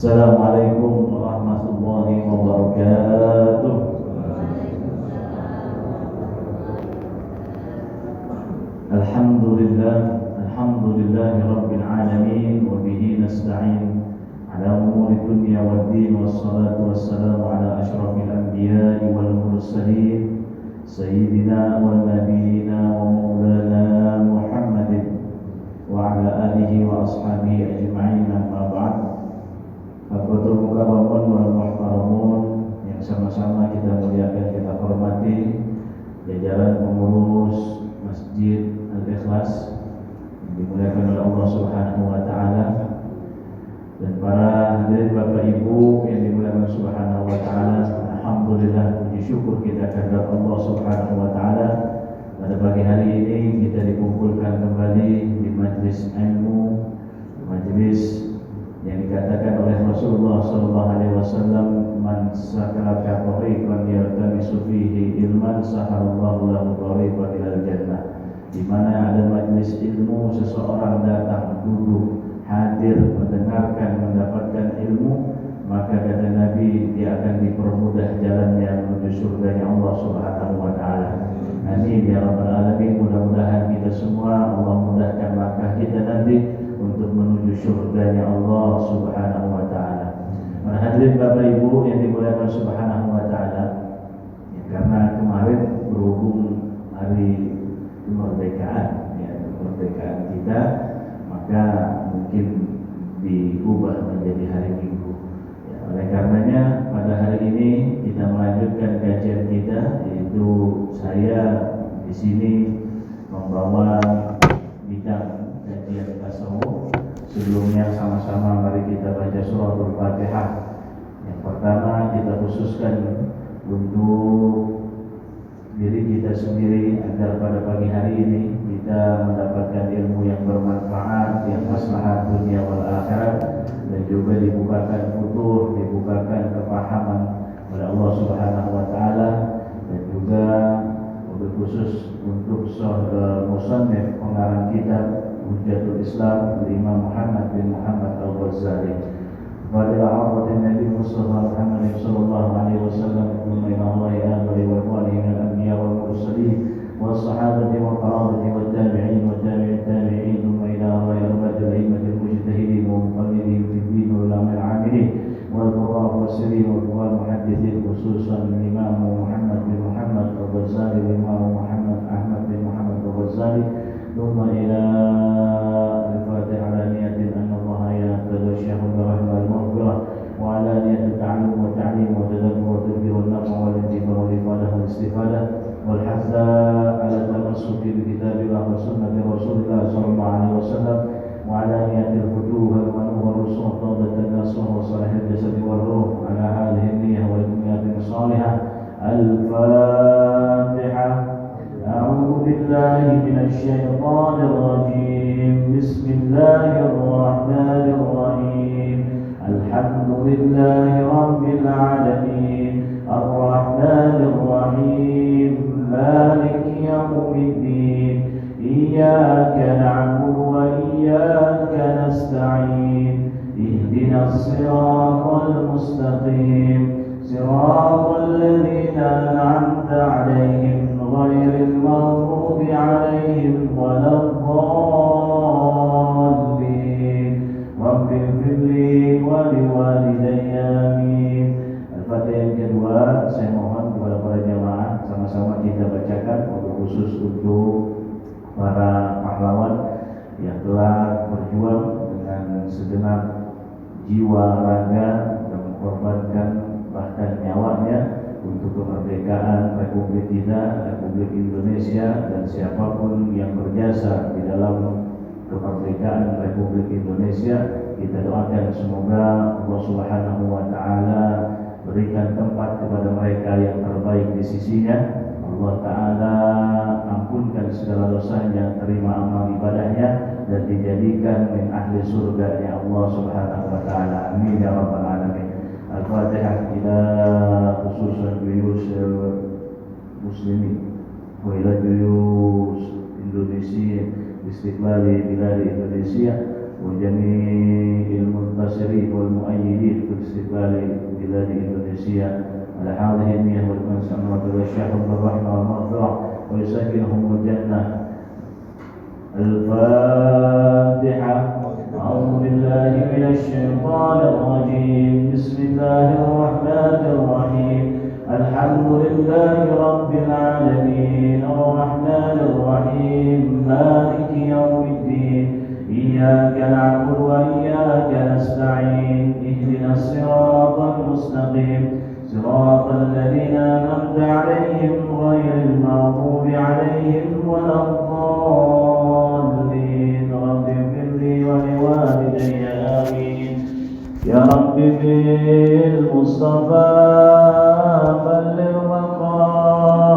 Assalamualaikum warahmatullahi wabarakatuh. Alhamdulillahi rabbil alamin wa bihi nasta'in ala umuri dunya waddin wassalatu wassalamu ala asyrafil anbiya'i wal mursalin sayyidina wa nabiyina wa maulana Muhammadin wa ala alihi wa ashabihi ajma'in, amma ba'd. Hadratul mukarramun wal muhtaramun yang sama-sama kita muliakan, kita hormati jajaran pengurus Masjid Al-Ikhlas yang dimuliakan oleh Allah Subhanahu wa taala, dan para hadirin Bapak Ibu yang dimuliakan Subhanahu wa taala. Alhamdulillah, puji syukur kita kepada Allah Subhanahu wa taala, pada pagi hari ini kita dikumpulkan kembali di majlis ilmu, majlis yang dikatakan oleh Rasulullah sallallahu alaihi wasallam, man salaka tariqan yaltamisu fihi ilman sahalallahu lahu tariqan ilal jannah. Di mana ada majlis ilmu, seseorang datang, duduk, hadir, mendengarkan, mendapatkan ilmu, maka kata Nabi, dia akan dipermudah jalannya menuju surganya Allah Subhanahu wa taala. Amin ya rabbal alamin. Mudah-mudahan kita semua Allah mudahkan langkah kita nanti untuk menuju surganya Allah Subhanahu wa taala. Hadirin Bapak Ibu yang dimuliakan Subhanahu wa taala, ya, karena kemarin berhubung hari kemerdekaan, ya, kemerdekaan kita, maka mungkin diubah menjadi hari Minggu. Ya, oleh karenanya pada hari ini kita melanjutkan kajian kita, yaitu saya di sini membawa bidang kajian tasawuf. Sebelumnya sama-sama mari kita baca suratul Fatihah. Yang pertama kita khususkan untuk diri kita sendiri, agar pada pagi hari ini kita mendapatkan ilmu yang bermanfaat, yang maslahat dunia wal akhirat, dan juga dibukakan futuh, dibukakan kepahaman oleh Allah Subhanahu wa taala, dan juga wabil khusus untuk musannif pengarang kitab Hujjatul Islam Imam Muhammad bin Muhammad Al-Ghazali. Pada awal Nabi Mustafa Muhammad sallallahu alaihi wasallam, min Allah ya wa ikhwani min al-anbiya wal mursalin was sahabati wa qarabati wat tabi'in wa tabi'it tabi'in thumma ila arba'atil a'immatil mujtahidin wa muqallidin fi din wal ulama al-'amilin wal qurra wasirin wal muhaddithin, khususan Imam Muhammad bin Muhammad Al-Ghazali, Imam Muhammad Ahmad bin Muhammad Al-Ghazali. Thumma ila al-Fatihah ala niyatin anna Allah yaqulu syahud rahmah al-maghfirah wa ala niyatin ta'allum wa ta'lim wa tadabur wa tadbir wa nafa wa intifa wa ifadah wa istifadah wal hasa ala tamassuki bi kitabillah wa sunnati Rasulillah sallallahu alaihi wasallam wa ala niyatil futuh wal manu wa rusul tawbatan nasuh wa salahil jasadi wal ruh ala hadhihi niyyah wa niyatin salihah. Al-Fatihah. أعوذ بالله من الشيطان الرجيم. بسم الله الرحمن الرحيم. الحمد لله رب العالمين الرحمن الرحيم مالك يوم الدين إياك نعبد وإياك نستعين اهدنا الصراط المستقيم صراط الذين أنعمت عليهم غير المغضوب عليهم ولا الضالين رب اغفر لي ولوالدي آمين. Al-Fatihah yang kedua, saya mohon kepada para jamaah sama-sama kita bacakan, khusus untuk para pahlawan yang telah berjuang dengan segenap jiwa, raga, dan mengorbankan bahkan nyawanya untuk kemerdekaan Republik kita, Republik Indonesia, dan siapapun yang berjasa di dalam kemerdekaan Republik Indonesia. Kita doakan semoga Allah Subhanahu wa taala berikan tempat kepada mereka yang terbaik di sisinya. Allah taala ampunkan segala dosanya, terima amal ibadahnya, dan dijadikan min ahli surga-Nya Allah Subhanahu wa taala. Amin ya rabbal alamin. Al-Fatihah ila khususan juyus muslimin wa ila juyus Indonesia, istiqlal bilad Indonesia وجميع المنتصرين والمؤيدين في استقبال بلاد إندونيسيا على هذه النية والمنسى وترشحهم بالرحمة والمغفرة ويسكنهم الجنة. الفاتحة. أعوذ بالله من الشيطان الرجيم. بسم الله الرحمن الرحيم. الحمد لله رب العالمين الرحمن الرحيم مالك يوم الدين إياك نعبد وإياك نستعين اهدنا الصراط المستقيم صراط الذين أنعمت عليهم غير المغضوب عليهم ولا الضالين. رب اغفر لي ولوالدي آمين. يا رب بالمصطفى بلغ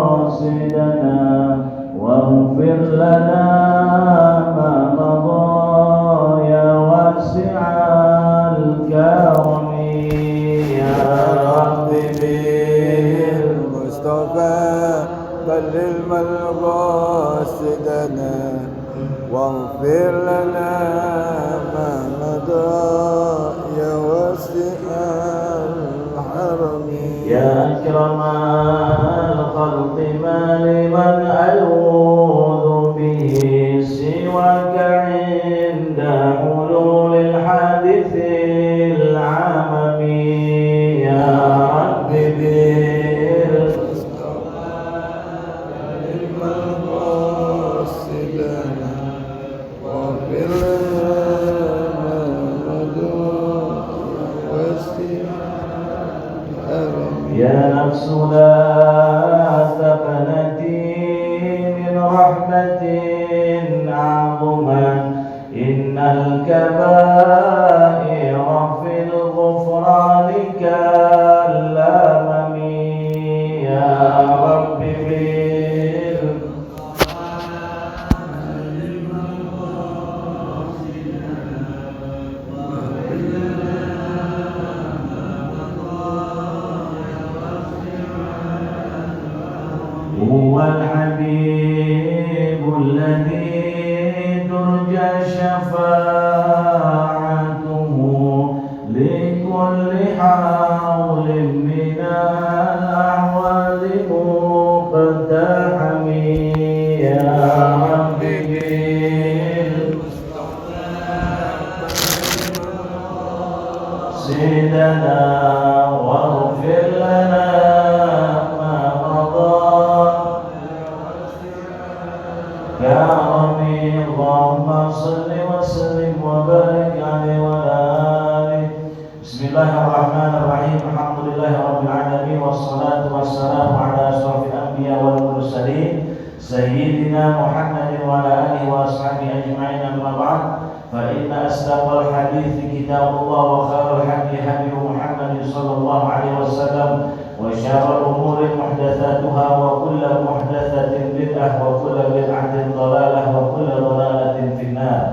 مقاصدنا واغفر لنا ما مضى يا واسع الكرم. يا رب بالمصطفى بلغ مقاصدنا واغفر لنا ما مضى يا واسع الحرم. يا أكرم الخلق ما لمن ألوذ به سواك عند حلول الحادث العمم. يا رب بالمصطفى بلغ مقاصدنا واغفر لنا ما مضى واسع الحرم. يا نفس لا تقنطي من رحمة عظما إن الكبائر في الغفران كالأمم. يا رب هو الحبيب الذي ترجى شفاعته لكل حول من الأحوال مقتحم. يا رب سيدنا واغفر لنا ما مضى يا ربي. اللهم صل وسلم وبارك عليه وعلى آله. بسم الله الرحمن الرحيم. الحمد لله رب العالمين والصلاة والسلام على أشرف الأنبياء والمرسلين سيدنا محمد وعلى آله وأصحابه أجمعين. أما بعد فإن أصدق الحديث كتاب الله وخير الهدي هدي محمد صلى الله عليه وسلم وشر الأمور محدثاتها وكل محدثة بدعة وكل بدعة ضلالة وكل ضلالة في النار.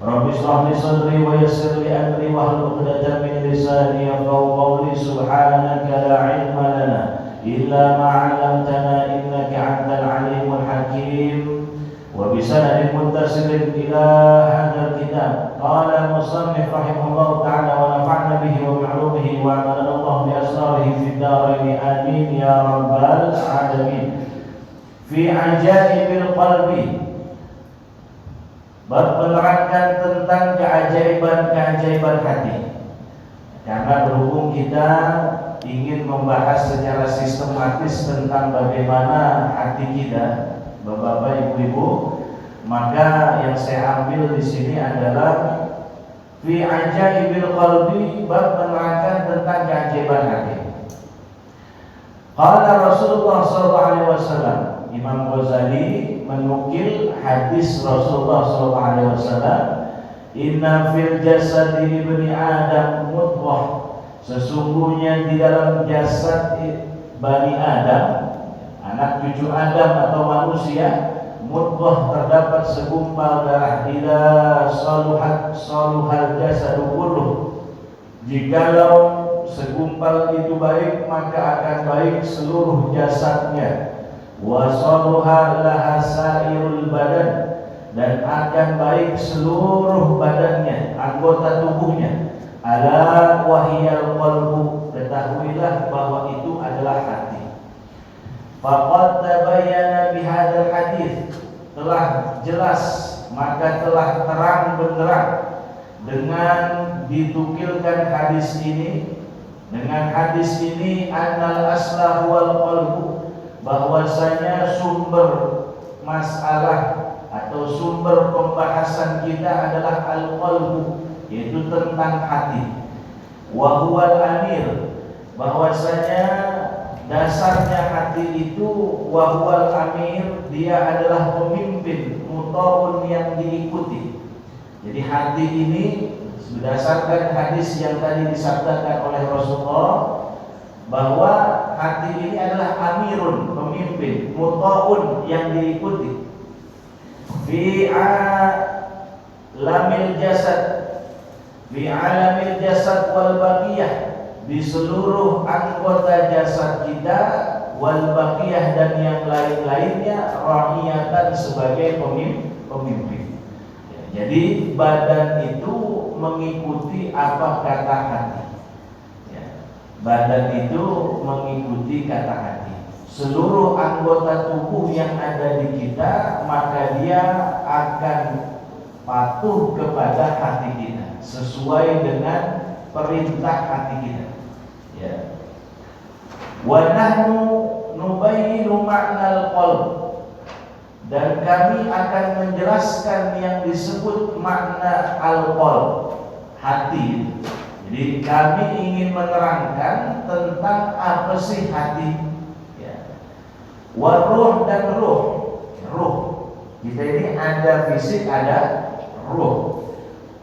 رب اشرح لي صدري ويسر لي أمري واحلل عقدة من لساني يفقهوا قولي. سبحانك لا علم لنا إلا ما علمتنا إنك أنت العليم الحكيم. وبسند متصل إلى هذا الكتاب قال المصنف رحمه الله تعالى ونفعنا به وبعلومه وعملنا الله بأسراره في الدارين آمين يا رب العالمين. في عجائب القلب. Bab menerangkan tentang keajaiban-keajaiban hati. Karena berhubung kita ingin membahas secara sistematis tentang bagaimana hati kita, Bapak-bapak, Ibu-ibu, maka yang saya ambil di sini adalah fi ajaibil qalbi, bab menerangkan tentang keajaiban hati. Qala Rasulullah sallallahu alaihi wasallam. Imam Ghazali menukil hadis Rasulullah sallallahu alaihi wasallam, inna fil jasadi ibni Adam mudghah. Sesungguhnya di dalam jasad Bani Adam, anak cucu Adam atau manusia, mudghah terdapat segumpal darah. Ila saluhal jasadu kulluh. Jikalau segumpal itu baik, maka akan baik seluruh jasadnya. Wa saluha laha sairul badan. dan akan baik seluruh badannya, anggota tubuhnya. Ala wahiyal qalbu, ketahuilah bahwa itu adalah hati. Faqad tabayyana bihadzal hadis, telah jelas, maka telah terang benderang dengan ditukilkan hadis ini, dengan hadis ini, annal asla wal qalbu, bahwasanya sumber masalah atau sumber pembahasan kita adalah al-qalbu, yaitu tentang hati. Wa huwal amir, bahwasanya dasarnya hati itu, wa huwal amir, dia adalah pemimpin, muta'un, yang diikuti. Jadi hati ini berdasarkan hadis yang tadi disabdakan oleh Rasulullah, bahwa hati ini adalah amirun, pemimpin, muta'un, yang diikuti. Fi alamil jasad, fi alamil jasad wal baqiyah, di seluruh anggota jasad kita, wal baqiyah, dan yang lain-lainnya, ra'iyatan, sebagai pemimpin. Jadi badan itu mengikuti apa kata hati. Badan itu mengikuti kata hati. Seluruh anggota tubuh yang ada di kita, maka dia akan patuh kepada hati kita, sesuai dengan perintah hati kita. Ya. Wa nahnu nubayyinu ma'nal qalb, dan kami akan menjelaskan yang disebut makna al-qalb, hati. Jadi kami ingin menerangkan tentang apa sih hati, ya. Waruh, dan ruh. Ruh, kita ini ada fisik, ada ruh.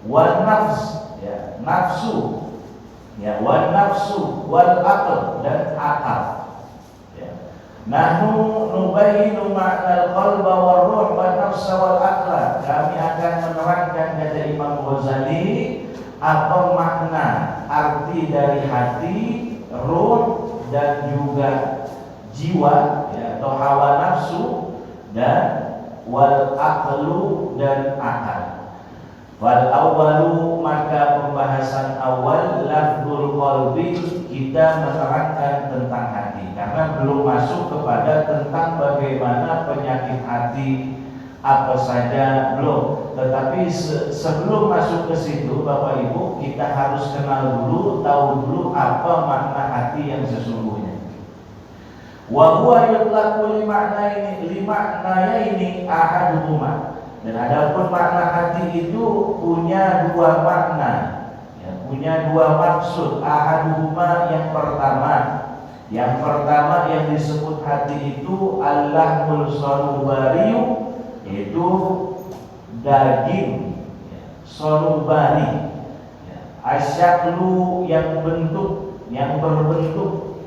Wan nafs, ya, nafsu, ya, wan nafsu, wal aql, dan akal. Ya. Nahnu nubayyinu ma'nal qalba war ruh wan nafsa wal aqla. Kami akan menerangkan, kata Imam Ghazali, apa makna, arti dari hati, ruh, dan juga jiwa, ya, atau hawa nafsu, dan wal aqlu, dan akal. Wal awwalu, maka pembahasan awal, lafzul qalbi, kita menerangkan tentang hati, karena belum masuk kepada tentang bagaimana penyakit hati, apa saja, belum. Tetapi sebelum masuk ke situ, Bapak Ibu, kita harus kenal dulu, tahu dulu apa makna hati yang sesungguhnya. Wa huwa yutlaqu limaknaya ini ahaduhuma, dan adapun makna hati itu punya dua makna, ya, punya dua maksud. Ahaduhuma, yang pertama. Yang pertama yang disebut hati itu allahul sanubariyu, yaitu daging, ya, sonubari, ya, asyaklu, yang bentuk, yang berbentuk.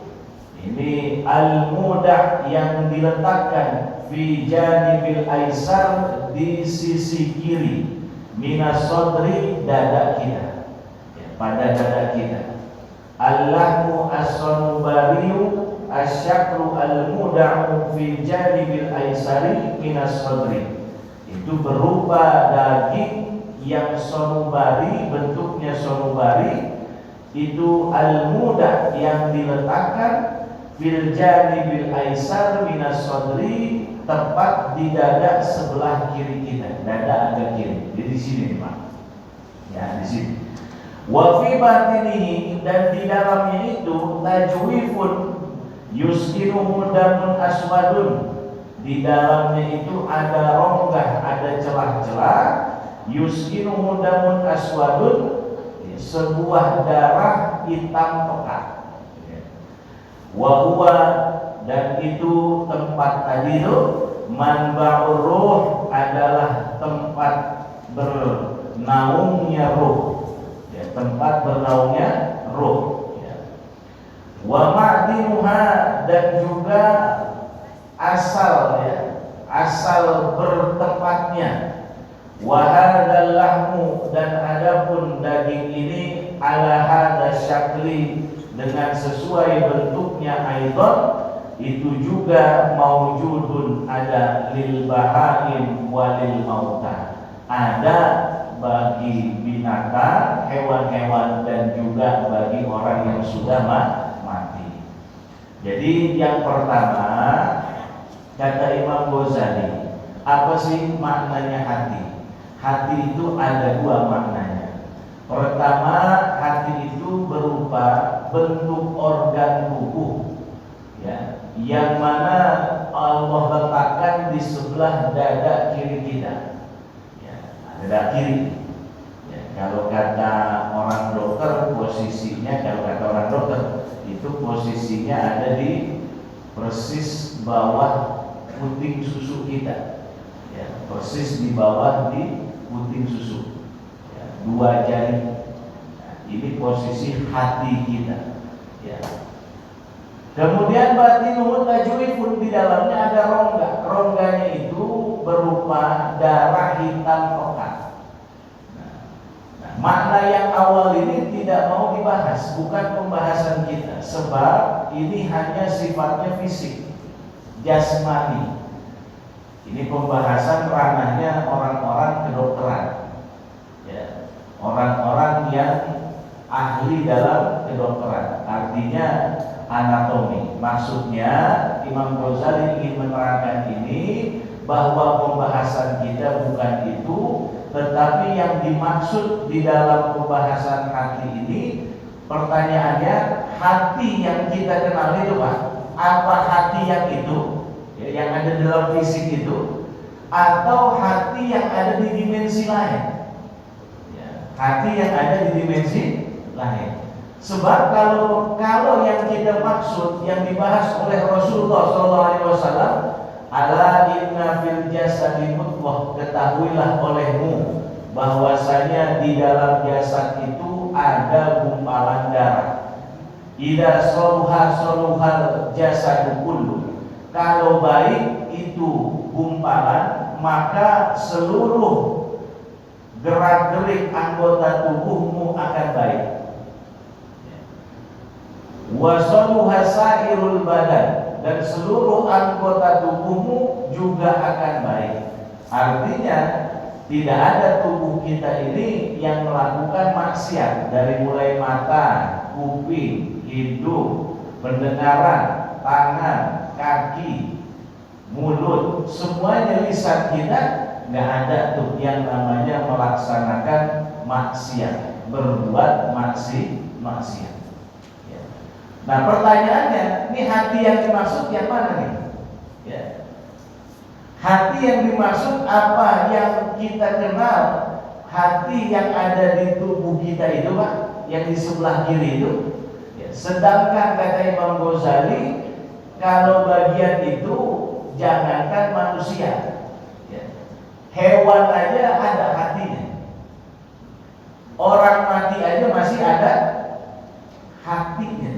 Ini al-mudah, yang diletakkan fi janibil aisar, di sisi kiri, minas sodri, dada kita, ya, pada dada kita. Allahmu as-sonubariyu asyaklu al-muda'u fi janibil aisari minas sodri. Itu berupa daging yang sonubari, bentuknya sonubari, itu al-mudah, yang diletakkan fil janibil aisar minas sodri, tepat di dada sebelah kiri kita, dada agak kiri. Jadi di sini, Pak. Ya, di sini. Wa fi batinihi, dan di dalamnya itu tajwifun yuskinuhu damun aswadun, di dalamnya itu ada rongga, ada celah-celah, yuskinuhu damun aswadun, sebuah darah hitam pekat. Wa huwa, dan itu tempat tadi itu, manba'ur ruh, adalah tempat bernaungnya ruh, ya, tempat bernaungnya ruh, ya. Wa ma'dinuha, dan juga asal, ya, asal bertempatnya. Wa hadzal lahmu, dan adapun daging ini, ala hadza syakli, dengan sesuai bentuknya, aidon, itu juga maujudun, ada lil bahaim walil mauta, ada bagi binatang, hewan-hewan, dan juga bagi orang yang sudah mati. Jadi yang pertama, kata Imam Ghazali, apa sih maknanya hati? Hati itu ada dua maknanya. Pertama, hati itu berupa bentuk organ tubuh, ya, yang mana Allah letakkan di sebelah dada kiri kita, ya, dada kiri. Ya, kalau kata orang dokter, posisinya, kalau kata orang dokter itu posisinya ada di persis bawah puting susu kita, ya, persis di bawah di puting susu, ya, dua jari. Nah, ini posisi hati kita, ya. Kemudian batinuhu tajwifun, di dalamnya ada rongga. Rongganya itu berupa darah hitam pekat. Nah, makna yang awal ini tidak mau dibahas, bukan pembahasan kita, sebab ini hanya sifatnya fisik, jasmani. Ini pembahasan ranahnya orang-orang kedokteran, ya, orang-orang yang ahli dalam kedokteran, artinya anatomi. Maksudnya Imam Ghazali ingin menerangkan ini bahwa pembahasan kita bukan itu, tetapi yang dimaksud di dalam pembahasan hati ini, pertanyaannya, hati yang kita kenal itu apa hati yang itu, ya, yang ada dalam fisik itu, atau hati yang ada di dimensi lain, ya, hati yang ada di dimensi lain. Sebab kalau yang kita maksud, yang dibahas oleh Rasulullah SAW, ala inna fil jasadi mudghah, ketahuilah olehmu bahwasanya di dalam jasad itu ada gumpalan darah. Idza soluhal jasadu kullu, kalau baik itu gumpalan, maka seluruh gerak-gerik anggota tubuhmu akan baik. Wa soluha sairul badan, dan seluruh anggota tubuhmu juga akan baik. Artinya tidak ada tubuh kita ini yang melakukan maksiat, dari mulai mata, kuping, hidung, pendengaran, tangan, kaki, mulut, semuanya lisan kita nggak ada tuh yang namanya melaksanakan maksiat, berbuat maksiat. Ya. Nah pertanyaannya, ini hati yang dimaksud yang mana nih? Ya. Hati yang dimaksud apa yang kita kenal? Hati yang ada di tubuh kita itu Pak, yang di sebelah kiri itu. Ya. Sedangkan kata Imam Ghazali, kalau bagian itu jangankan manusia, ya, hewan aja ada hatinya. Orang mati aja masih ada hatinya.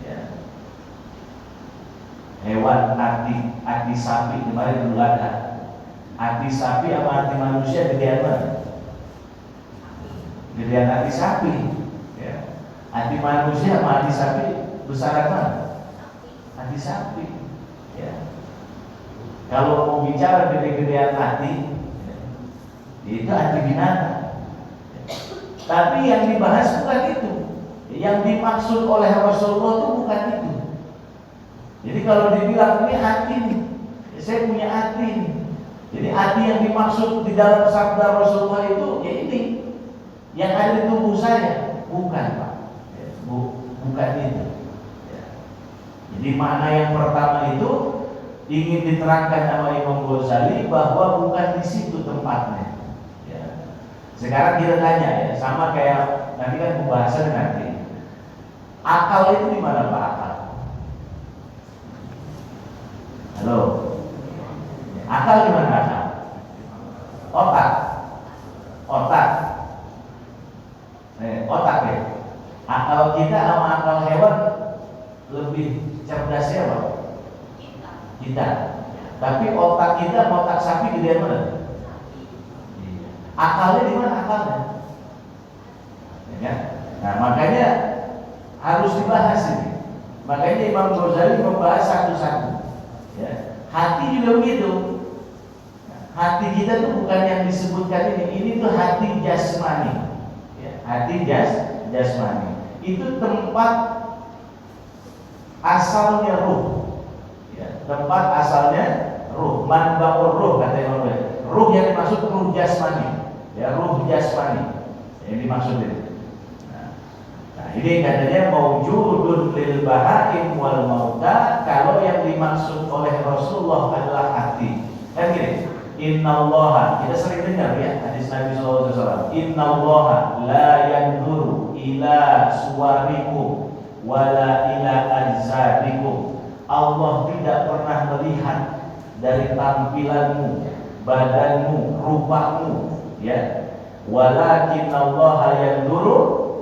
Ya. Hewan, hati sapi kemarin dulu ada. Hati sapi sama hati manusia gedean mana? Gedean hati sapi. Ya. Hati manusia sama hati sapi besaran mana? Hati sapi. Ya. Kalau mau bicara gede-gedean hati, ya, itu hati binatang. Ya. Tapi yang dibahas bukan itu. Yang dimaksud oleh Rasulullah itu bukan itu. Jadi kalau dibilang ini hati nih, ya, saya punya hati nih. Jadi hati yang dimaksud di dalam sabda Rasulullah itu ya ini, yang ada di tubuh saya, bukan Pak. Ya, bukan itu. Ya. Jadi makna yang pertama itu ingin diterangkan sama Imam Ghazali bahwa bukan di situ tempatnya. Ya. Sekarang kita tanya ya, sama kayak nanti kan pembahasan nanti. Akal itu di mana Pak akal? Halo. Akal di mana akal? Otak. Otak. Otak ya. Akal kita sama akal hewan lebih cerdas ya Pak? Kita. Tapi otak kita, otak sapi di mana? Akalnya di mana akalnya? Ya. Nah makanya harus dibahas ini. Makanya Imam Ghazali membahas satu-satu. Ya. Hati juga begitu. Hati kita tuh bukan yang disebutkan ini tuh hati jasmani. Ya, hati jasmani. Itu tempat asalnya ruh. Ya, tempat asalnya ruh, manba'ur ruh kata Imam Ghazali. Ruh yang dimaksud ruh jasmani. Ya, ruh jasmani. Yang dimaksud itu. Nah, ini katanya maujudun lil bahaim wal mauta, kalau yang dimaksud oleh Rasulullah adalah hati. Kan gini, innallaha, kita sering dengar ya hadis Nabi sallallahu alaihi wasallam, innallaha la yanzuru ila suwarikum wala ila ajsadikum. Allah tidak pernah melihat dari tampilanmu, badanmu, rupamu, ya. Walakinnallaha yanzuru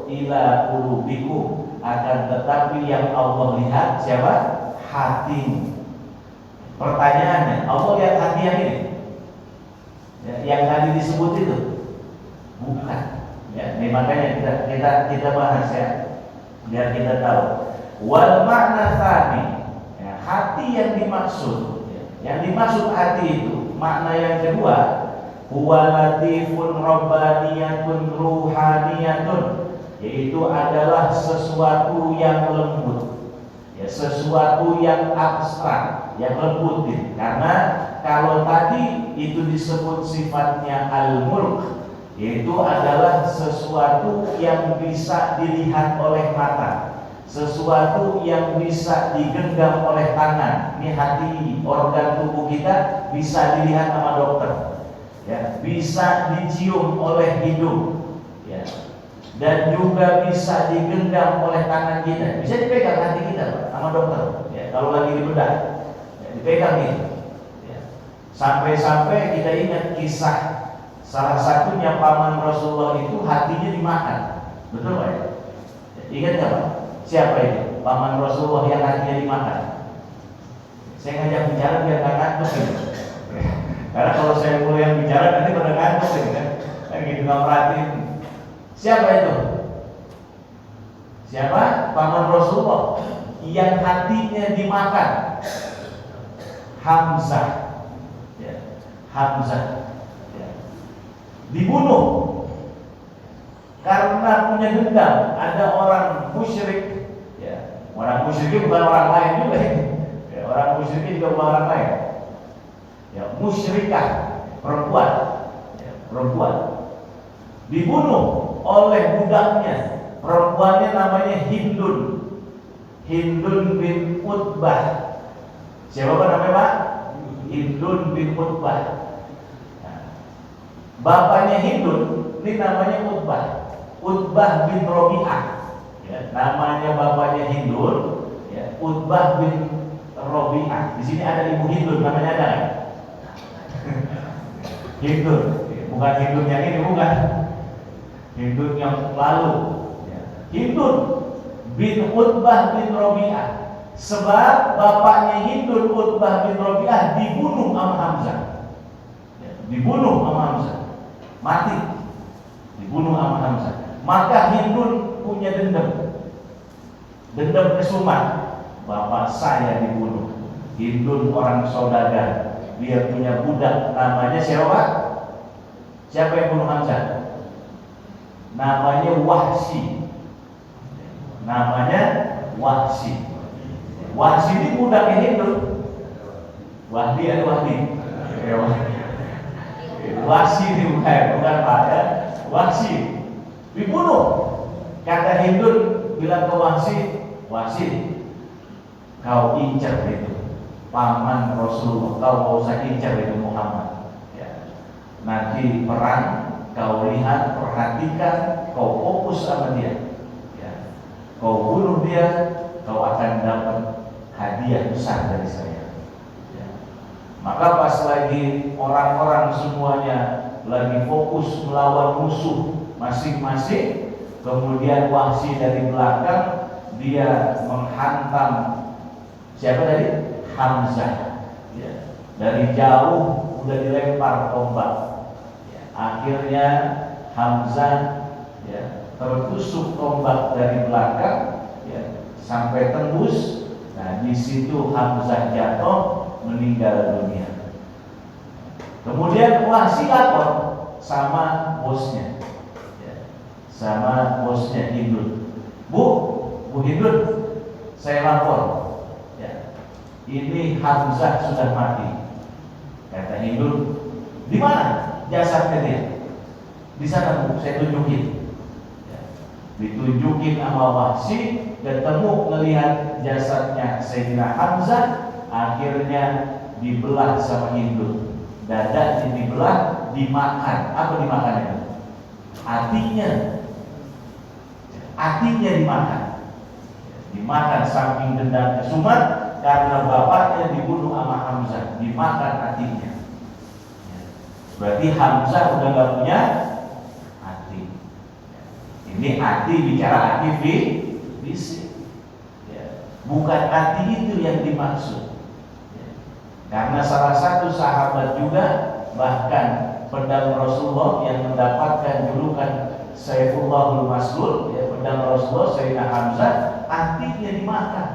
ila qulubikum, akan tetapi yang Allah lihat siapa? Hatimu. Pertanyaannya, Allah lihat hati yang ini? Ya, yang tadi disebut itu? Bukan. Ya, ini makanya kita bahas ya, biar kita tahu. Wal makna tadi, ya, hati yang dimaksud, ya, yang dimaksud hati itu, makna yang kedua, huwa latifun rabbaniyatun ruhaniyatun, yaitu adalah sesuatu yang lembut, ya, sesuatu yang abstrak, yang lembutin. Karena kalau tadi itu disebut sifatnya al-mulk, yaitu adalah sesuatu yang bisa dilihat oleh mata, sesuatu yang bisa digenggam oleh tangan. Ini hati, organ tubuh kita bisa dilihat sama dokter, ya, bisa dicium oleh hidung, ya, dan juga bisa digenggam oleh tangan kita, bisa dipegang hati kita Pak, sama dokter, ya, kalau lagi dibedah, ya, dipegang gitu, ya. Sampai-sampai kita ingat kisah salah satunya paman Rasulullah itu hatinya dimakan, betul Pak? Ya, ingat nggak Pak? Siapa itu paman Rasulullah yang hatinya dimakan? Saya ngajak bicara biar nggak ngantuk gitu. Karena kalau saya mulai yang bicara nanti pada ngantuk gitu kan, gitu nggak perhatiin. Siapa itu? Siapa? Paman Rasulullah yang hatinya dimakan. Hamzah, ya. Hamzah, ya. Dibunuh karena punya dendam. Ada orang musyrik, ya. Orang musyrik bukan orang lain juga ini. Ya, orang musyrik juga bukan orang lain. Ya, musyrikah, perempuan, ya, perempuan dibunuh oleh budaknya. Perempuannya namanya Hindun, Hindun bin Utbah. Siapa namanya Pak? Hindun bin Utbah. Nah, bapaknya Hindun ini namanya Utbah, Utbah bin Robi'ah. Ya, namanya bapaknya Hindun, ya, Utbah bin Robi'ah. Di sini ada ibu Hindun, namanya ada kan? Hindun, bukan Hindun yang ini, bukan Hindun yang lalu, ya. Hindun bin Utbah bin Robi'ah. Sebab bapaknya Hindun, Utbah bin Robi'ah, dibunuh sama Hamzah, ya, dibunuh sama Hamzah, mati, dibunuh sama Hamzah. Maka Hindun punya dendam, dendam kesumat, bapak saya dibunuh. Hindun orang saudagar, dia punya budak namanya siapa? Siapa yang bunuh Hamzah? Namanya Wahsy. Namanya Wahsy. Wahsy ini budaknya Hindun. Wahdi ada Wahdi. Wahsy ini bukan Pak ya. Wahsy dibunuh. Kata Hindun bilang ke Wahsy, Wahsy, kau incar itu paman Rasulullah, kau mau usah incar itu Muhammad, ya. Nanti perang kau lihat, perhatikan, kau fokus sama dia, ya. Kau bunuh dia, kau akan dapat hadiah besar dari saya, ya. Maka pas lagi orang-orang semuanya lagi fokus melawan musuh masing-masing, kemudian Wahsy dari belakang dia menghantam siapa tadi? Hamzah, ya. Dari jauh udah dilempar tombak, ya. Akhirnya Hamzah, ya, tertusuk tombak dari belakang, ya, sampai tembus di situ Hamzah jatuh meninggal dunia. Kemudian Wahsy lapor sama bosnya, sama bosnya Hindun. Bu Hindun, saya lapor, ini Hamzah sudah mati. Kata Hindun, di mana jasadnya dia? Di sana Bu, saya tunjukin. Ditunjukin sama Wahsy, ketemu ngelihat jasadnya Sayyidina Hamzah, akhirnya dibelah sama Hindun. Dada dibelah, dimakan. Apa dimakannya? Hatinya dimakan saking dendam kesumat karena bapaknya dibunuh sama Hamzah, dimakan hatinya. Berarti Hamzah udah gak punya hati. Ini hati, bicara hati fisik, bukan hati itu yang dimaksud. Karena salah satu sahabat juga, bahkan pedang Rasulullah yang mendapatkan julukan Saifullah Maslul, pedang Rasulullah Sayyidina Hamzah, hatinya dimakan.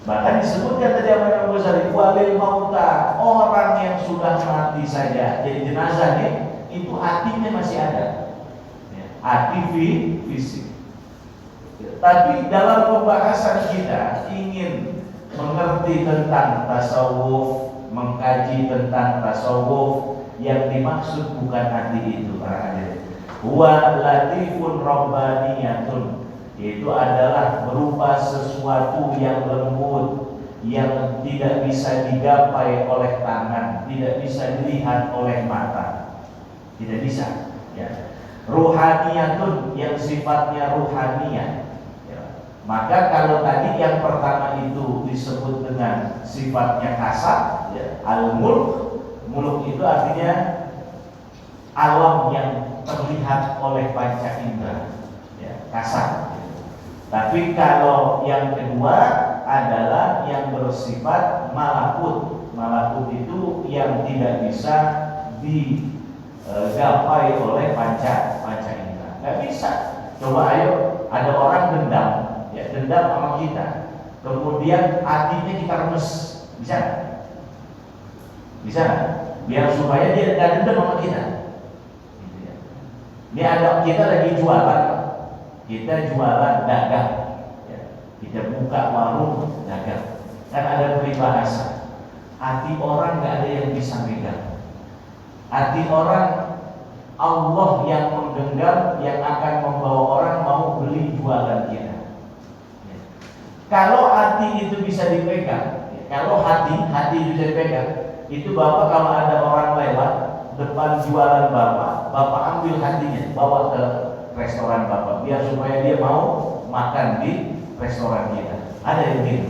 Bahkan disebutkan tadi Imam Ghazali, walil mauta, orang yang sudah mati saja jadi jenazah nih, itu hatinya masih ada, hati fisik. Tapi dalam pembahasan kita ingin mengerti tentang tasawuf, mengkaji tentang tasawuf, yang dimaksud bukan hati itu para hadirin. Huwa latifun rabbaniyatun, itu adalah berupa sesuatu yang lembut, yang tidak bisa digapai oleh tangan, tidak bisa dilihat oleh mata, tidak bisa. Ruhaniyatun, yang sifatnya ruhaniyah. Maka kalau tadi yang pertama itu disebut dengan sifatnya kasar, al-mulk itu artinya alam yang terlihat oleh panca indera, kasar. Tapi kalau yang kedua adalah yang bersifat malakut. Malakut itu yang tidak bisa digapai oleh panca indera. Gak bisa. Coba ayo, ada orang dendam sama kita, kemudian hatinya kita remes, bisa? Bisa? Biar supaya dia tidak dendam sama kita. Ini ada kita lagi jualan, dagang, kita buka warung dagang, kan ada peribahasa, hati orang nggak ada yang bisa megang. Hati orang Allah yang menggenggam, yang akan membawa orang mau beli jualan kita. Kalau hati itu bisa dipegang, kalau hati itu bisa dipegang, itu Bapak kalau ada orang lewat depan jualan Bapak ambil hatinya, bawa ke restoran Bapak, biar supaya dia mau makan di restoran kita. Ada yang gitu?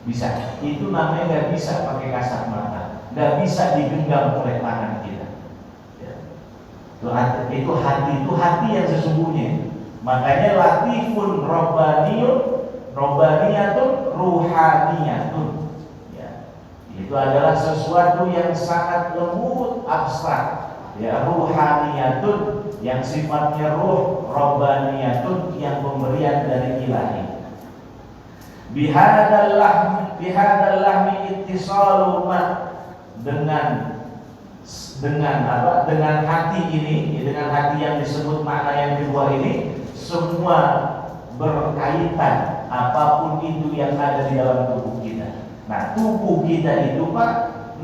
Bisa. Itu namanya nggak bisa pakai kasat mata, nggak bisa digenggam oleh tangan kita. Itu hati yang sesungguhnya. Makanya latifun robbaniyatun ruhaniyatun. Itu adalah sesuatu yang sangat lembut, abstrak. Ruhaniyatun yang sifatnya ruh, robbaniyatun yang pemberian dari ilahi. Bihadal lahmi ittisalu dengan hati ini, dengan hati yang disebut makna yang kedua ini, semua berkaitan apapun itu yang ada di dalam tubuh kita. Nah, tubuh kita itu Pak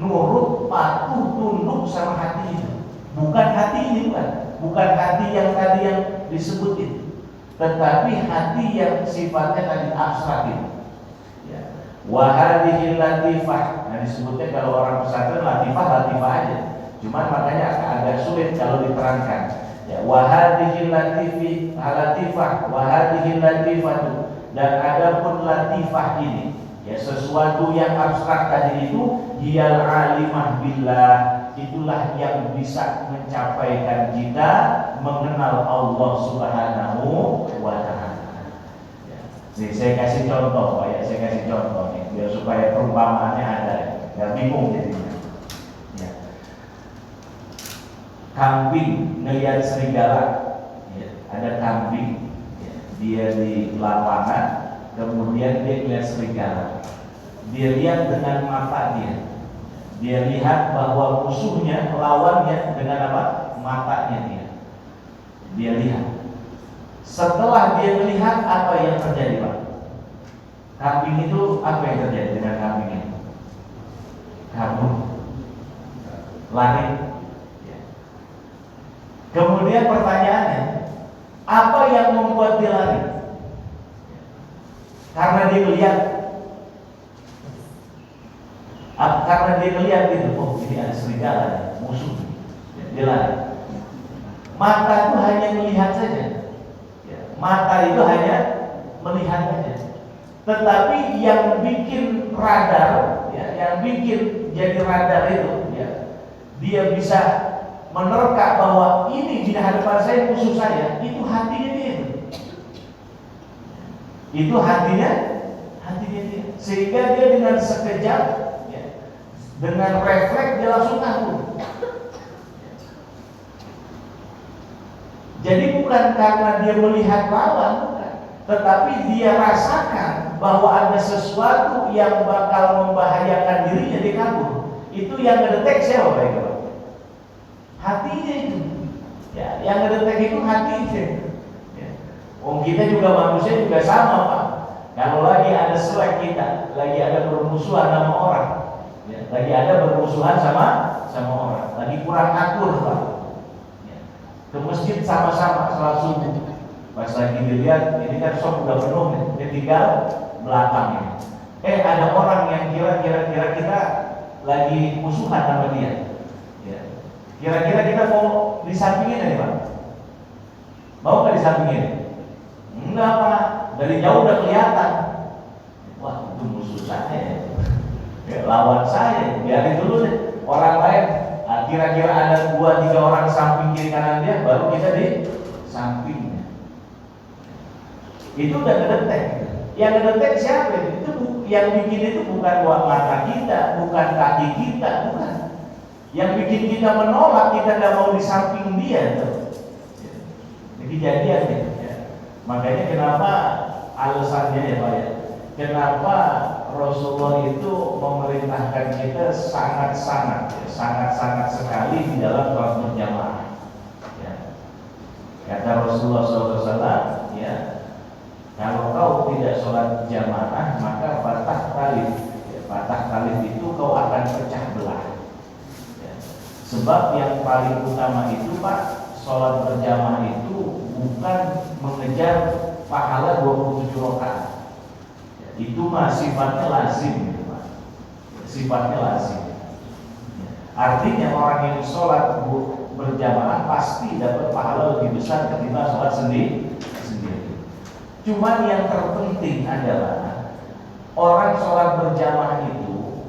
nurut, patuh, tunduk sama hati itu. Bukan hati ini, bukan hati yang tadi yang disebutin, tetapi hati yang sifatnya tadi abstrak itu. Wahadihil latifah. Nah, disebutnya kalau orang pesantren latifah aja. Cuman makanya agak sulit kalau diterangkan. Wahadihil latifah, wahadihil latifatu. Dan adapun latifah ini, sesuatu yang abstrak tadi itu, hiyal alimah billah, itulah yang bisa mencapaikan kita mengenal Allah Subhanahu wa ta'ala. Nih, saya kasih contoh, saya kasih contoh nih, biar supaya perumpamaannya ada, nggak bingung jadinya. Kambing ngelihat serigala, ada kambing, dia di lapangan kemudian dia lihat serigala, dia lihat dengan mata dia lihat bahwa musuhnya, lawannya dengan apa? Matanya dia lihat. Setelah dia melihat, apa yang terjadi, Pak? Kambing itu, apa yang terjadi dengan kambing itu? Kabur, lari. Kemudian pertanyaannya, apa yang membuat dia lari? Karena dia melihat, karena dia melihat itu, oh ini ada serigala, musuh, dia lari. Mata itu hanya melihat saja, mata itu hanya melihat saja. Tetapi yang bikin radar, yang bikin jadi radar itu, dia bisa menerka bahwa ini di hadapan saya musuh saya, itu hatinya dia. Itu hatinya dia. Sehingga dia dengan sekejap, dengan refleks dia langsung kabur. Jadi bukan karena dia melihat lawan, tetapi dia rasakan bahwa ada sesuatu yang bakal membahayakan dirinya, dia kabur. Itu yang ngedetek siapa, Pak? Hatinya itu. Yang ngedetek itu hatinya. Kita juga manusia juga sama, Pak. Kalau lagi ada selek kita, lagi ada bermusuhan sama orang, lagi ada bermusuhan sama orang, lagi kurang akur, Pak. Ke masjid sama-sama salat subuh. Pas lagi dilihat, ini kan sok udah penuh nih, dia tinggal belakangnya. Ada orang yang kira-kira kita lagi musuhan sama dia. Kira-kira kita mau disampingin ya, Pak? Mau nggak disampingin? Enggak, Pak. Dari jauh udah kelihatan. Wah, itu musuh saya. Lawan saya. Biarin dulu deh. Orang lain, kira-kira ada 2-3 orang samping kiri kanan dia, baru kita di sampingnya. Itu udah ngedetek. Yang ngedetek siapa? Itu yang bikin itu bukan mata kita, bukan kaki kita, bukan. Yang bikin kita menolak, kita nggak mau di samping dia tuh. Jadi kejadian ya. Makanya kenapa alasannya ya, Pak ya? Kenapa Rasulullah itu memerintahkan kita sangat-sangat sekali di dalam sholat berjamaah. Kata Rasulullah SAW, kalau kau tidak sholat jamaah, maka patah talib itu kau akan pecah belah. Sebab yang paling utama itu, Pak, sholat berjamaah itu bukan mengejar pahala 27 rakaat. Itu mah sifatnya lazim, Pak. Sifatnya lazim. Artinya orang yang sholat berjamaah pasti dapat pahala lebih besar ketimbang sholat sendiri. Cuman yang terpenting adalah orang sholat berjamaah itu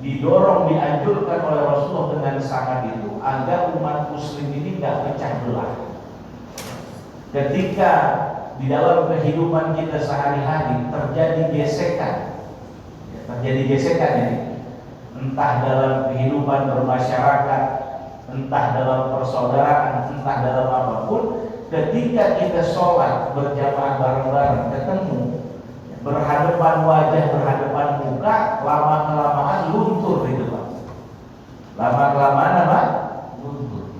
didorong, dianjurkan oleh Rasulullah dengan sangat itu agar umat muslim ini nggak pecah belah. Ketika di dalam kehidupan kita sehari-hari terjadi gesekan ini, entah dalam kehidupan bermasyarakat, entah dalam persaudaraan, entah dalam apapun, ketika kita sholat berjamaah bareng-bareng, ketemu, berhadapan wajah, berhadapan muka, lama-kelamaan luntur itu, Pak. Lama-kelamaan apa? Luntur.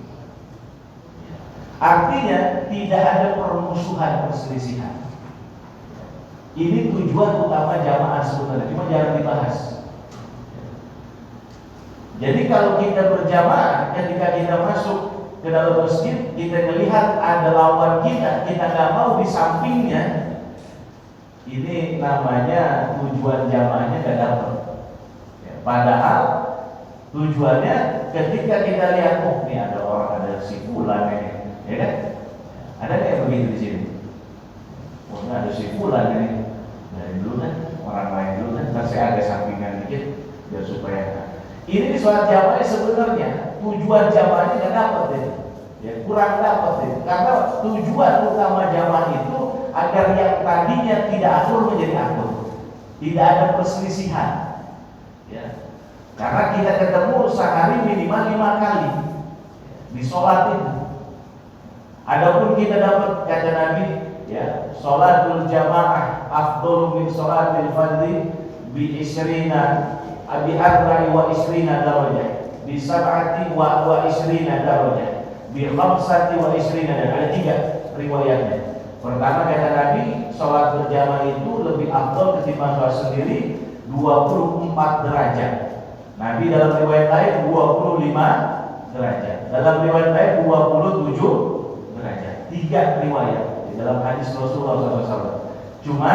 Artinya tidak ada permusuhan, perselisihan. Ini tujuan utama jamaah sebenarnya, cuma jarang dibahas. Jadi kalau kita berjamaah, ketika kita masuk ke dalam masjid, kita melihat ada lawan kita nggak mau di sampingnya, ini namanya tujuan jamaahnya nggak dapat. Padahal tujuannya ketika kita lihat, oh ini ada orang, ada si fulan ini, ya kan? Ada kayak begitu di sini. Oh ini ada si fulan ini, dari dulu kan, orang lain dulu kan, masih ada sampingan dikit, biar supaya. Ini di sholat jamaah sebenarnya tujuan jamaahnya nggak dapat ya, kurang dapat ya. Karena tujuan utama jamaah itu agar yang tadinya tidak akur menjadi akur, tidak ada perselisihan. Ya. Karena kita ketemu sehari minimal 5 kali di sholat itu. Adapun kita dapat kata Nabi, ya, sholatul jamaah afdalu min salatil fardhi bi isrina bi arba'i wa isrina darajah, bi sab'ati wa isrina darajah, bi khamsati wa isrina darajah. Ada 3 riwayatnya. Pertama kata Nabi, sholat berjamaah itu lebih afdal ketimbang sholat sendiri 24 derajat. Nabi dalam riwayat lain 25 derajat. Dalam riwayat lain 27 derajat. 3 riwayat di dalam hadis Rasulullah SAW. Cuma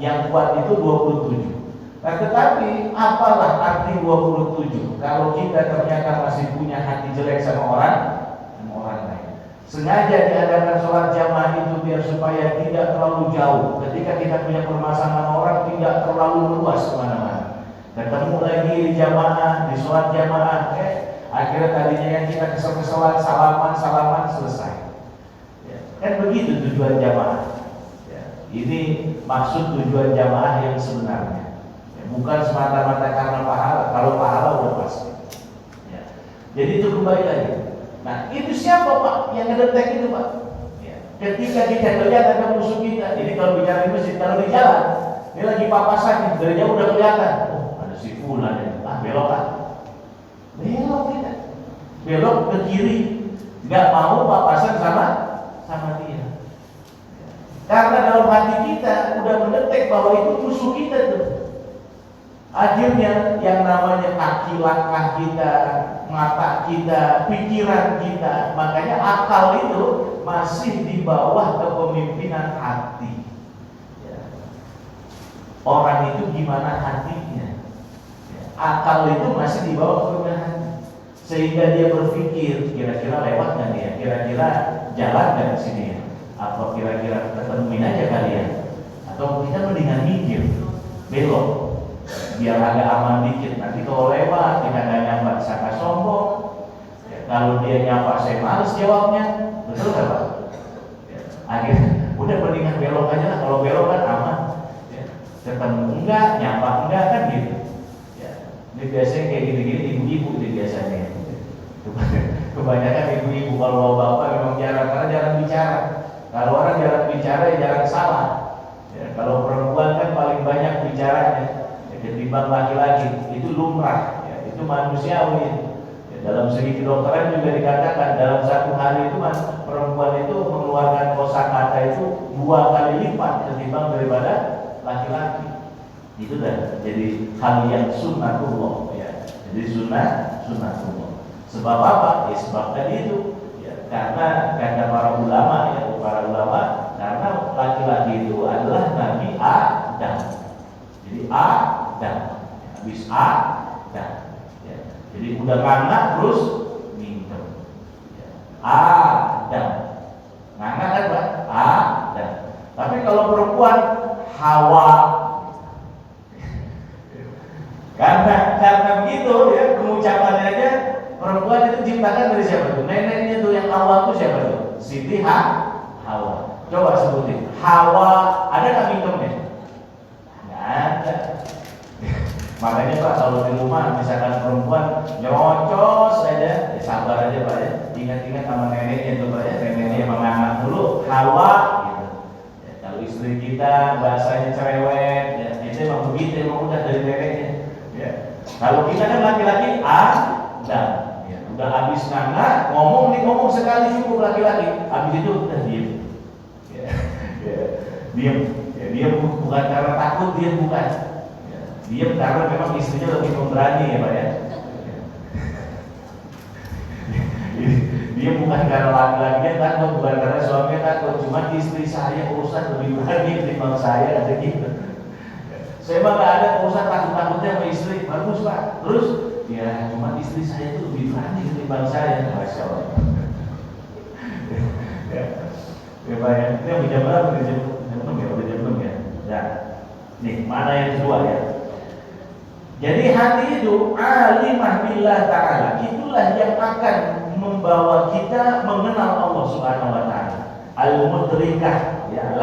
yang kuat itu 27. Nah, tetapi apalah arti 27 kalau kita ternyata masih punya hati jelek sama orang lain. Sengaja diadakan sholat jamaah itu biar supaya tidak terlalu jauh. Ketika kita punya permasalahan orang, tidak terlalu luas kemana-mana. Ketemu lagi di jamaah, di sholat jamaah, akhirnya tadinya yang kita kesel-keselan, salaman selesai. Ya, kan begitu tujuan jamaah. Ya, ini maksud tujuan jamaah yang sebenarnya. Ya, bukan semata-mata karena pahala. Kalau pahala udah pasti. Ya. Jadi itu kembali lagi. Nah, itu siapa Pak yang ngedetek itu Pak? Ya. Ketika kita melihat ada musuh kita, jadi kalau bicara di masjid, kalau di jalan, ini lagi papasan, dari jauh udah kelihatan. Oh, ada si fulan ya. Belok Pak. Belok kita. Belok ke kiri. Nggak mau papasan sama dia. Karena dalam hati kita udah mendetek bahwa itu musuh kita tuh. Akhirnya yang namanya kaki langkah kita, mata kita, pikiran kita, makanya akal itu masih di bawah kepemimpinan hati. Ya. Orang itu gimana hatinya? Ya. Akal itu masih di bawah kepemimpinan hati, sehingga dia berpikir kira-kira lewat nggak dia, kira-kira jalan nggak ke sini ya, atau kira-kira ketemuin aja kali ya, atau kita mendingan mikir belok biar agak aman dikit. Nanti kalau lewat kita nggak nyapa sangka sombong. Ya, kalau dia nyapa saya males jawabnya, betul nggak Pak? Ya, akhirnya udah mendingan belok aja lah. Kalau belok kan aman. Ya, ketemu enggak, nyapa enggak kan gitu. Ya, ini biasanya kayak gini-gini ibu-ibu ini biasanya. Kebanyakan ibu-ibu, kalau bapak memang jarang, karena jarang bicara. Kalau orang jarang bicara ya jarang salah. Ya, kalau perempuan kan paling banyak bicaranya. Ketimbang laki-laki, itu lumrah, ya, itu manusiawi. Ya, dalam segi kedokteran juga dikatakan dalam satu hari itu perempuan itu mengeluarkan kosakata itu 2 kali lipat ketimbang daripada laki-laki. Itu dah jadi hal yang sunnatullah, ya. Jadi sunnatullah. Sebab apa? Ya sebab tadi itu, ya, karena kata para ulama, karena laki-laki itu adalah Nabi Adam. Jadi Adam, habis Adam, ya. Jadi udah nganga terus minter, ya. Adam, nganga kan Pak? Adam. Tapi kalau perempuan Hawa, karena begitu ya pengucapannya aja. Perempuan itu diciptakan dari siapa tuh? Neneknya tuh yang awal tuh siapa tuh? Siti Hawa. Coba sebutin. Hawa, ada nggak minumnya? Ada. Makanya Pak kalau di rumah misalkan perempuan nyerocos aja, ya sabar aja Pak ya. Ingat-ingat sama neneknya tuh Pak ya. Neneknya emang anak dulu Hawa gitu. Ya, kalau istri kita bahasanya cerewet, ya itu emang begitu, emang udah dari neneknya. Ya. Kalau kita kan laki-laki Adam, ya, udah habis nganga ngomong sekali cukup laki-laki. Habis itu udah diem. Ya, ya, diem. Dia bukan karena takut, dia bukan. Ya, dia karena memang istrinya lebih pemberani ya Pak ya. Dia bukan karena laki-lakinya takut, bukan karena suaminya takut, cuma istri saya urusan lebih berani daripada saya, ada gitu. Saya mah gak ada urusan takut-takutnya sama istri, bagus Pak. Terus ya cuma istri saya itu lebih berani daripada saya, Masya Allah. Ya Pak ya, ini yang jam berapa nih? Jam 6 ya, udah jam 6 ya. Nah, nih mana yang kedua ya? Jadi hati itu alimah billah ta'ala, itulah yang akan membawa kita mengenal Allah Subhanahu wa taala. Al-mudrikah, ya,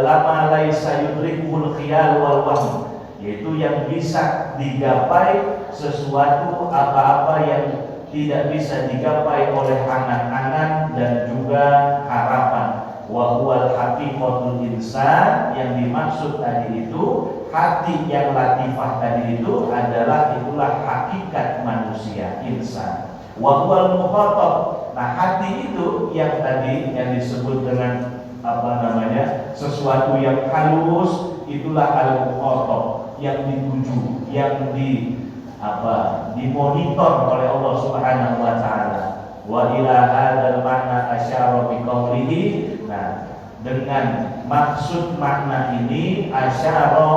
lama laisa yudrikul khiyal wal wahm, yaitu yang bisa digapai sesuatu apa-apa yang tidak bisa digapai oleh angan-angan dan juga harapan. wa huwal haqiqatul insan, yang dimaksud tadi itu hati yang latifah tadi itu adalah itulah hakikat manusia, insan. Wa huwal mukhatab, nah hati itu yang tadi yang disebut dengan sesuatu yang halus, itulah al-mukhatab, yang dituju, yang dimonitor oleh Allah Subhanahu wa taala. Wa ila hadzal ma'na asyara bi qawlihi, nah dengan maksud makna ini asyara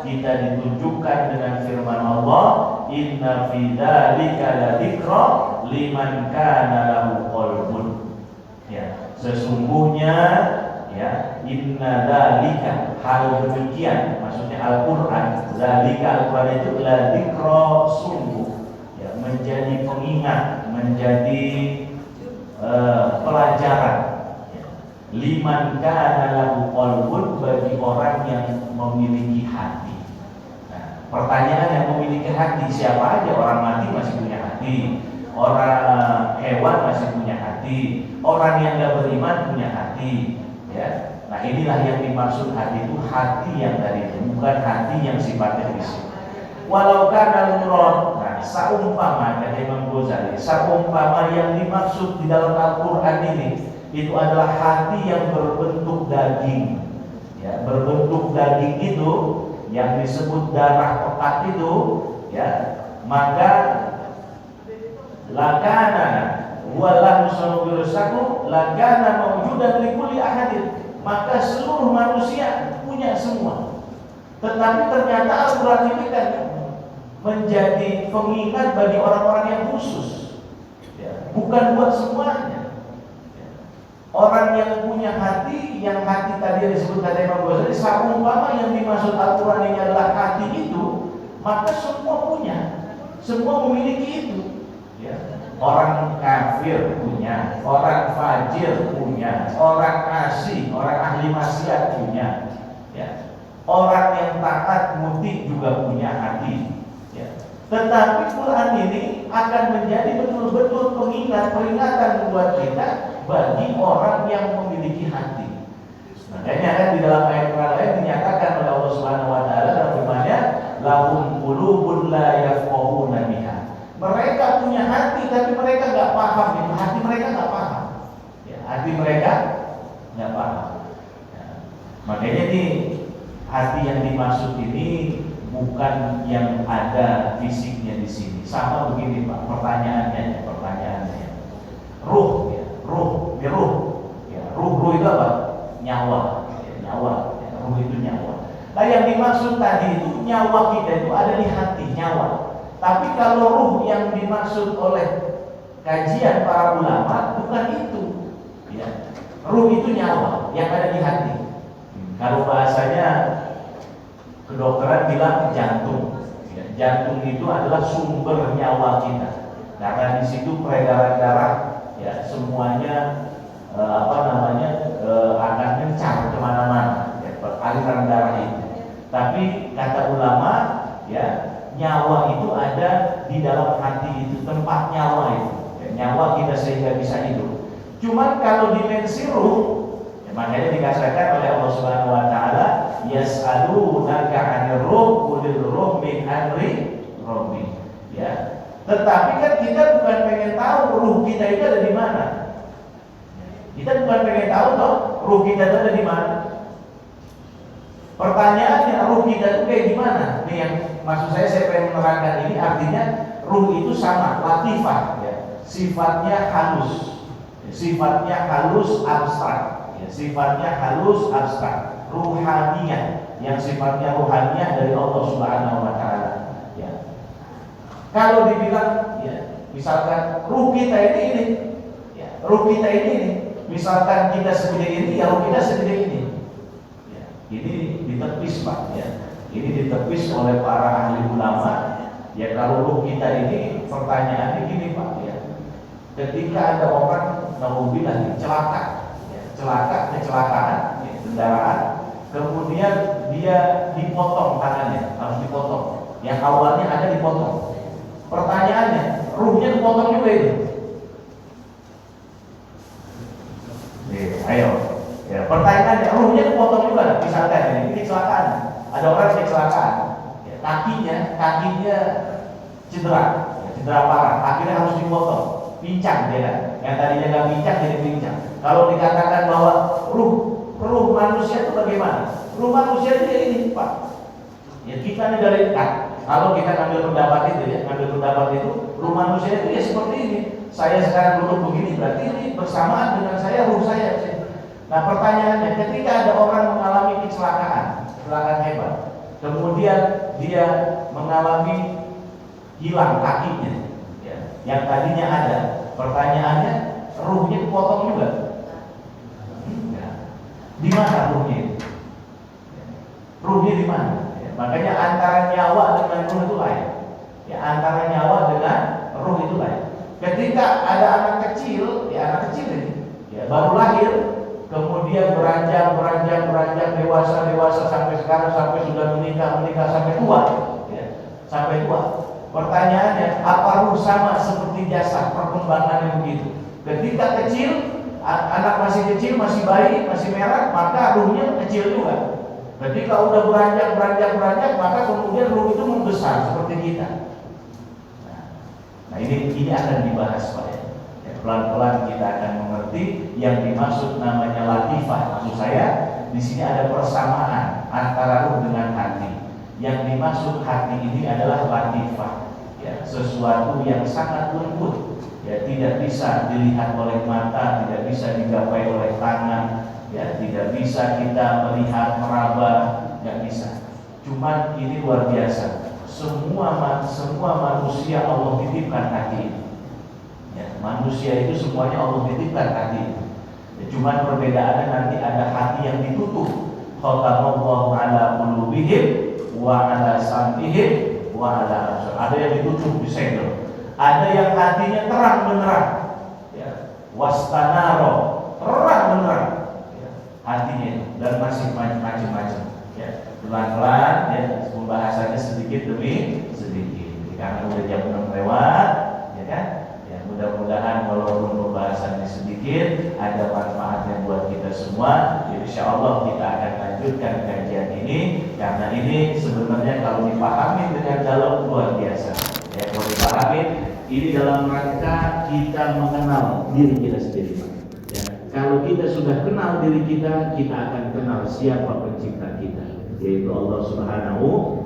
kita ditunjukkan dengan firman Allah, inna fi dzalika ladzikra liman kana lahu qalbun. Ya, sesungguhnya ya, inna dzalika, hal demikian maksudnya Al-Qur'an, dzalika Al-Qur'an itu ladzikra, sungguh ya, menjadi pengingat, menjadi pelajaran ya. Liman kana lahu qalbun, bagi orang yang memiliki hati. Nah, pertanyaan, yang memiliki hati siapa aja? Orang mati masih punya hati, orang hewan masih punya hati, orang yang tidak beriman punya hati ya. Nah inilah yang dimaksud hati itu, hati yang tadi itu, bukan hati yang sifatnya fisik. Walau kana nurun, nah saumpama, kata Imam Ghazali, saumpama yang dimaksud di dalam Al-Quran ini itu adalah hati yang berbentuk daging ya, berbentuk daging itu yang disebut darah pekat itu ya, maka lakana walahu sanubirusaku lakana mawjudan likulli ahadin, maka seluruh manusia punya semua. Tetapi ternyata Al-Quran ini kan menjadi pengingat bagi orang-orang yang khusus ya, bukan buat semuanya ya. Orang yang punya hati, yang hati tadi yang disebut kata Imam Ghazali, saumpama yang dimaksud Al-Quran ini adalah hati itu, maka semua punya, semua memiliki itu ya. Orang kafir punya, orang fajir punya, orang asing, orang ahli maksiat punya ya. Orang yang taat muti juga punya hati ya. Tetapi Quran ini akan menjadi betul-betul pengingat, peringatan buat kita bagi orang yang memiliki hati. Makanya kan di dalam ayat Quran lain dinyatakan oleh Allah Subhanahu wa taala dalam firman-Nya, lahum qulubun la yafqahuna biha. Mereka punya hati tapi mereka nggak paham itu. Hati mereka nggak paham ya, hati mereka nggak paham ya. Makanya nih, hati yang dimaksud ini bukan yang ada fisiknya di sini. Sama begini Pak, pertanyaannya. Ruh ya, ruh ya, ruh itu apa? Nyawa ya, nyawa ya, ruh itu nyawa. Nah yang dimaksud tadi itu nyawa kita itu ada di hati, nyawa. Tapi kalau ruh yang dimaksud oleh kajian para ulama bukan itu ya. Ruh itu nyawa yang ada di hati. Kalau bahasanya kedokteran bilang jantung ya. Jantung itu adalah sumber nyawa kita, karena di situ peredaran darah ya, semuanya akan mencar kemana-mana ya, aliran darah itu. Tapi kata ulama ya, nyawa itu ada di dalam hati itu, tempat nyawa itu ya, nyawa kita sehingga bisa hidup. Cuman kalau dimensi ruh ya, makanya dikatakan oleh Allah Subhanahu wa taala, yas'alunaka 'anir ruh qulil ruh min amri rabbi ya. Tetapi kan kita bukan pengen tahu ruh kita itu ada di mana. Kita bukan pengen tahu toh ruh kita itu ada di mana. Pertanyaannya, ruh kita itu kayak gimana? Ini yang maksud saya pengen menerangkan ini, artinya ruh itu sama, latifah ya. Sifatnya halus. Sifatnya halus abstrak ya. Sifatnya halus abstrak, ruhaniyah, yang sifatnya ruhaniyah dari Allah Subhanahu wa taala ya. Kalau dibilang ya, misalkan ruh kita ini ya, ruh kita ini misalkan kita segede ini ya, ruh kita segede ini ya. Ini ditepis Pak ya. Ini ditepis oleh para ahli ulama ya. Kalau ruh kita ini, pertanyaannya gini Pak ya, ketika ada orang naudzubillah celaka ya, kecelakaan ya, kendaraan, kemudian dia dipotong tangannya, harus dipotong. Yang awalnya ada dipotong. Pertanyaannya, ruhnya dipotong juga itu? Ayo, ya Pertanyaannya, ruhnya dipotong juga. Misalkan ini kecelakaan, ada orang kecelakaan, ya, kakinya cedera parah, akhirnya harus dipotong, pincang dia kan. Yang tadinya nggak pincang jadi pincang. Kalau dikatakan bahwa ruh manusia itu bagaimana? Ruh manusia itu ya ini, Pak. Ya kita ini dari kalau kita ngambil pendapat itu, ruh manusia itu ya seperti ini. Saya sekarang duduk begini, berarti ini bersamaan dengan ruh saya. Nah pertanyaannya, ketika ada orang mengalami kecelakaan hebat, kemudian dia mengalami hilang kakinya, ya, yang tadinya ada, pertanyaannya, ruhnya dipotong juga? Enggak. Di mana ruhnya? Ruhnya di mana? Ya, makanya antara nyawa dengan ruh itu lain. Ya, antara nyawa dengan ruh itu lain. Ketika ada anak kecil ini, ya, baru lahir, kemudian beranjak dewasa sampai sekarang, sampai sudah menikah sampai tua, ya, sampai tua. Pertanyaannya, apa ruh sama seperti jasad perkembangannya begitu? Ketika kecil, anak masih kecil, masih bayi, masih merah, maka ruhnya kecil juga. Ketika udah beranjak, maka kemudian ruh itu membesar seperti kita. Nah ini akan dibahas, Pak. Ya, pelan-pelan kita akan mengerti yang dimaksud namanya latifah. Maksud saya, di sini ada persamaan antara ruh dengan hati. Yang dimaksud hati ini adalah latifah, ya, sesuatu yang sangat lembut, ya, tidak bisa dilihat oleh mata, tidak bisa digapai oleh tangan, ya, tidak bisa kita melihat, meraba, nggak bisa. Cuman ini luar biasa. Semua manusia Allah titipkan hati ini. Ya, manusia itu semuanya Allah titipkan hati ini. Ya, cuman perbedaannya nanti ada hati yang ditutup. Khatamallahu ala qulubihim wa ala sam'ihim wa ala absar. Ada yang ditutup, disegel. Ada yang hatinya terang benderang, ya, wastanaro, terang benderang, ya, hatinya, dan masih macam-macam, ya. Pelan-pelan, ya, pembahasannya sedikit demi sedikit. Karena udah jam 6 lewat, ya kan? Ya, mudah-mudahan walaupun pembahasannya sedikit, ada manfaatnya buat kita semua. Insya Allah kita akan lanjutkan kajian ini, karena ini sebenarnya kalau dipahami dengan dalam luar biasa. Ya, kalau dipahami, ini dalam rangka kita mengenal diri kita sendiri, Pak. Ya, kalau kita sudah kenal diri kita akan kenal siapa pencipta kita, yaitu Allah Subhanahu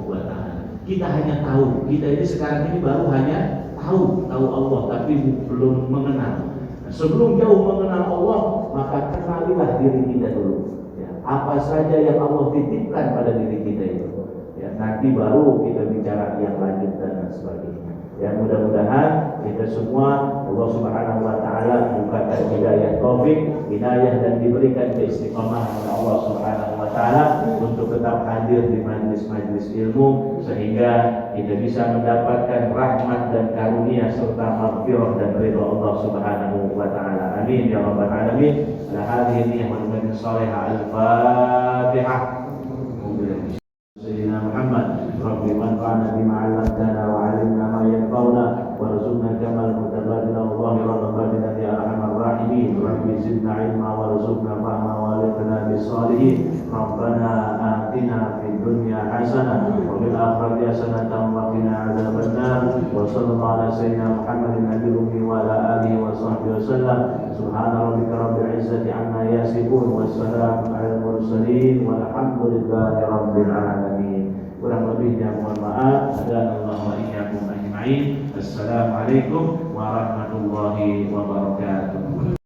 wa Ta'ala. Kita hanya tahu, kita ini sekarang ini baru hanya tahu Allah, tapi belum mengenal. Sebelum jauh mengenal Allah, maka kenalilah diri kita dulu. Ya, apa saja yang Allah titipkan pada diri kita itu. Ya, nanti baru kita bicara yang lanjut dan sebagainya. Ya, mudah-mudahan kita semua Allah Subhanahu wa Ta'ala bukakan hidayah taufik, hidayah, dan diberikan keistiqomahan oleh Allah Subhanahu wa Ta'ala untuk tetap hadir di majlis-majlis ilmu, sehingga kita bisa mendapatkan rahmat dan karunia serta maghfirah dan ridha Allah Subhanahu wa Ta'ala. Amin ya rabbal alamin. Ala hadhihi ni'matul salihah al-Fatihah. Sayyidina Muhammad Rabbi manfa'na bima 'allamtana wa 'allimna ma yanfa'una warzuqna kamal mutabadila zahiran wa batinan ya arhamar rahimin. Rabbi zidna 'ilma warzuqna fahma wa alhiqna bis salihin. Rabbana atina fid dunya hasanah wa fil akhirati hasanah wa qina adzabannar. Wa sallallahu ala sayyidina Muhammadin nabiyil ummi wa ala alihi wa sahbihi wasallam. Subhana rabbika rabbil izzati amma yasifun wa salamun 'alal mursalin walhamdulillahi rabbil alamin. Kurang lebihnya mohon maaf. Hadanallahu wa iyyakum ajma'in. Assalamualaikum warahmatullahi wabarakatuh.